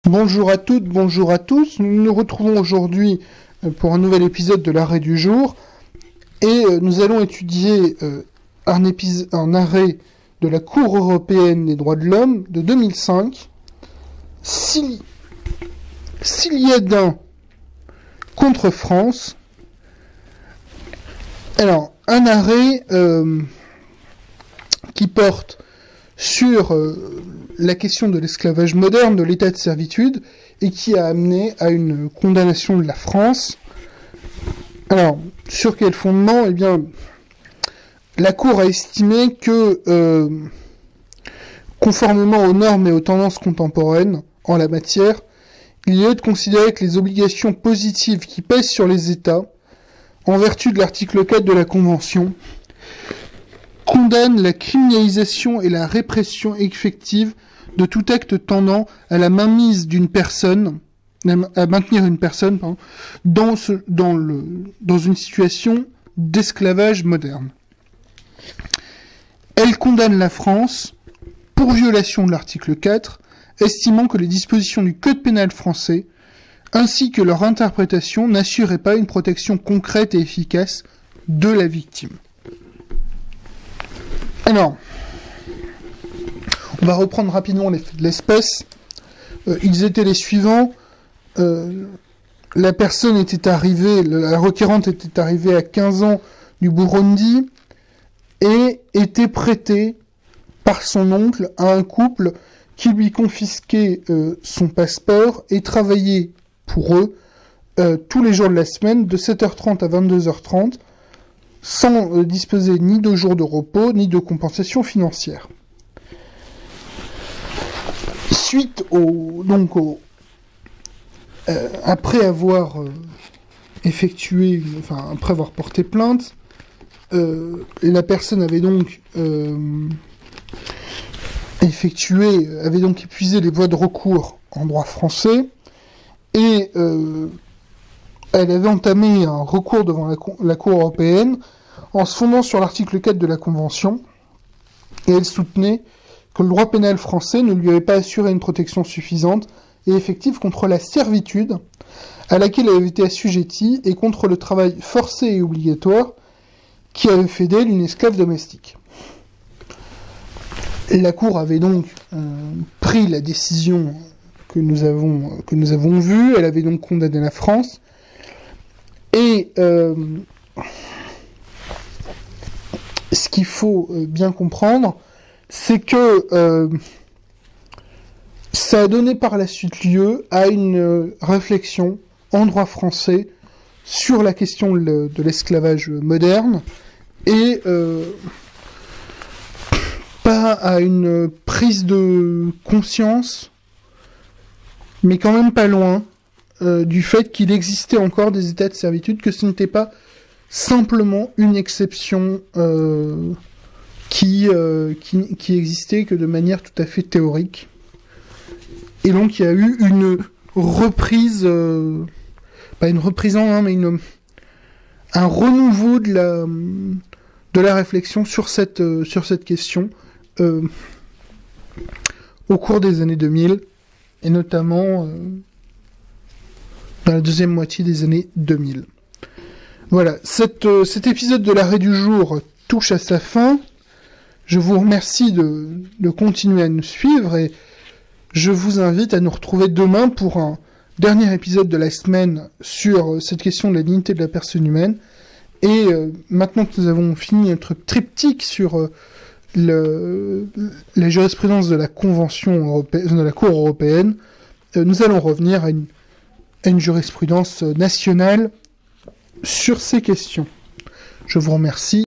Bonjour à toutes, bonjour à tous. Nous nous retrouvons aujourd'hui pour un nouvel épisode de l'arrêt du jour et nous allons étudier un arrêt de la Cour européenne des droits de l'homme de 2005, Siliadin contre France. Alors, un arrêt qui porte sur la question de l'esclavage moderne, de l'état de servitude, et qui a amené à une condamnation de la France. Alors, sur quel fondement? Eh bien, la Cour a estimé que, conformément aux normes et aux tendances contemporaines en la matière, il est de considérer que les obligations positives qui pèsent sur les États, en vertu de l'article 4 de la Convention, condamnent la criminalisation et la répression effective de tout acte tendant à la mainmise d'une personne, à maintenir une personne, dans une situation d'esclavage moderne. Elle condamne la France pour violation de l'article 4, estimant que les dispositions du Code pénal français, ainsi que leur interprétation, n'assuraient pas une protection concrète et efficace de la victime. Alors, on va reprendre rapidement les faits de l'espèce. Ils étaient les suivants. La personne était arrivée, la requérante était arrivée à 15 ans du Burundi et était prêtée par son oncle à un couple qui lui confisquait son passeport et travaillait pour eux tous les jours de la semaine de 7h30 à 22h30 sans disposer ni de jours de repos ni de compensation financière. Après avoir après avoir porté plainte, la personne avait donc épuisé les voies de recours en droit français et elle avait entamé un recours devant la Cour européenne en se fondant sur l'article 4 de la Convention, et elle soutenait que le droit pénal français ne lui avait pas assuré une protection suffisante et effective contre la servitude à laquelle elle avait été assujettie et contre le travail forcé et obligatoire qui avait fait d'elle une esclave domestique. La Cour avait donc pris la décision que nous avons vue, elle avait donc condamné la France, et ce qu'il faut bien comprendre, c'est que ça a donné par la suite lieu à une réflexion en droit français sur la question de l'esclavage moderne, et pas à une prise de conscience, mais quand même pas loin, du fait qu'il existait encore des états de servitude, que ce n'était pas simplement une exception qui existait que de manière tout à fait théorique. Et donc il y a eu une reprise, pas une reprise en main, mais un renouveau de la réflexion sur cette question au cours des années 2000, et notamment dans la deuxième moitié des années 2000. Voilà, cet épisode de l'arrêt du jour touche à sa fin. Je vous remercie de continuer à nous suivre, et je vous invite à nous retrouver demain pour un dernier épisode de la semaine sur cette question de la dignité de la personne humaine. Et maintenant que nous avons fini notre triptyque sur la jurisprudence de la Convention européenne, de la Cour européenne, nous allons revenir à une jurisprudence nationale sur ces questions. Je vous remercie.